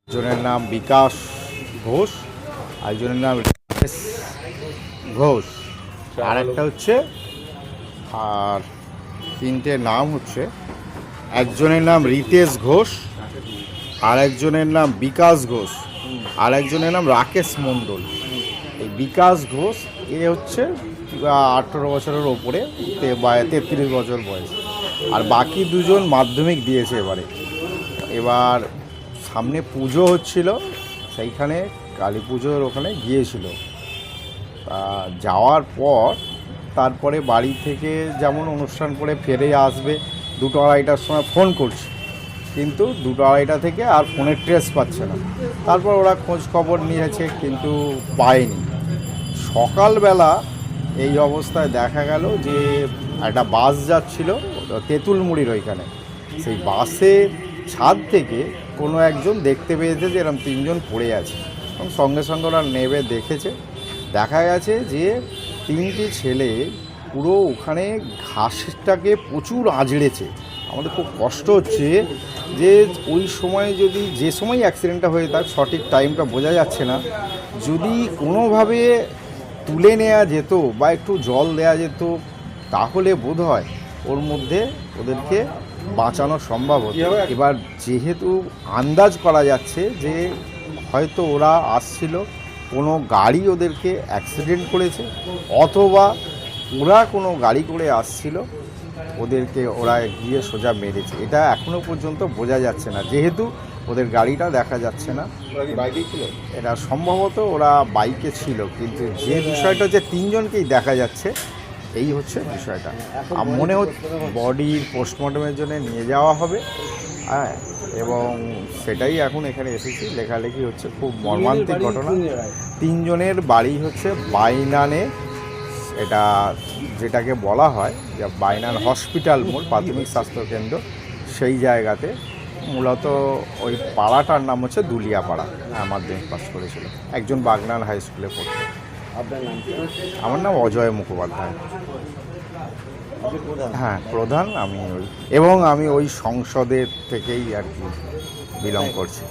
একজনের নাম বিকাশ ঘোষ, একজনের নাম রাকেশ ঘোষ, আর একটা হচ্ছে আর তিনটে নাম হচ্ছে, একজনের নাম রিতেশ ঘোষ, আর একজনের নাম বিকাশ ঘোষ, আর একজনের নাম রাকেশ মণ্ডল। এই বিকাশ ঘোষ হচ্ছে 18 বছরের ওপরে, 33 বছর বয়স, আর বাকি দুজন মাধ্যমিক দিয়েছে। এবার সামনে পুজো হচ্ছিল, সেইখানে কালী পুজোর ওখানে গিয়েছিল। যাওয়ার পর তারপরে বাড়ি থেকে যেমন অনুষ্ঠান করে ফিরে আসবে 2-2:30টার সময় ফোন করছে, কিন্তু 2-2:30টা থেকে আর ফোনের ট্রেস পাচ্ছে না। তারপর ওরা খোঁজ খবর নিয়েছে কিন্তু পায়নি। সকালবেলা এই অবস্থায় দেখা গেল যে একটা বাস যাচ্ছিল তেঁতুলমুড়ির ওইখানে, সেই বাসের ছাদ থেকে কোনো একজন দেখতে পেয়েছে যে এরকম 3 জন পড়ে আছে, এবং সঙ্গে সঙ্গে ওরা নেমে দেখেছে। দেখা গেছে যে 3টি ছেলে পুরো ওখানে ঘাসটাকে প্রচুর আঁচড়েছে। আমাদের খুব কষ্ট হচ্ছে যে ওই সময় যে সময় অ্যাক্সিডেন্টটা হয়ে থাক, সঠিক টাইমটা বোঝা যাচ্ছে না, যদি কোনোভাবে তুলে নেওয়া যেত বা একটু জল দেওয়া যেত, তাহলে বোধ হয় ওর মধ্যে ওদেরকে বাঁচানো সম্ভব হতো। এবার যেহেতু আন্দাজ করা যাচ্ছে যে হয়তো ওরা আসছিল, কোনো গাড়ি ওদেরকে অ্যাক্সিডেন্ট করেছে, অথবা ওরা কোনো গাড়ি করে আসছিল, ওদেরকে ওরা গিয়ে সোজা মেরেছে। এটা এখনও পর্যন্ত বোঝা যাচ্ছে না, যেহেতু ওদের গাড়িটা দেখা যাচ্ছে না। বাইকে ছিল, এটা সম্ভবত ওরা বাইকে ছিল, কিন্তু যে বিষয়টা হচ্ছে 3 জনকেই দেখা যাচ্ছে, এই হচ্ছে বিষয়টা। মনে হচ্ছে বডির পোস্টমর্টমের জন্য নিয়ে যাওয়া হবে, হ্যাঁ, এবং সেটাই এখন এখানে এসেছি। লেখালেখি হচ্ছে, খুব মর্মান্তিক ঘটনা। 3 জনের বাড়ি হচ্ছে বাইনানে, এটা যেটাকে বলা হয় যে বাইনান হসপিটাল মোড়, প্রাথমিক স্বাস্থ্যকেন্দ্র, সেই জায়গাতে। মূলত ওই পাড়াটার নাম হচ্ছে দুলিয়াপাড়া। মাধ্যমিক পাস করেছিল, একজন বাগনান হাই স্কুলে পড়তো। আপনার নাম কি? আমার নাম অজয় মুখোপাধ্যায়। আপনি প্রধান? হ্যাঁ, প্রধান আমি, এবং আমি ওই সংসদের থেকেই আর কি বিলং করছি।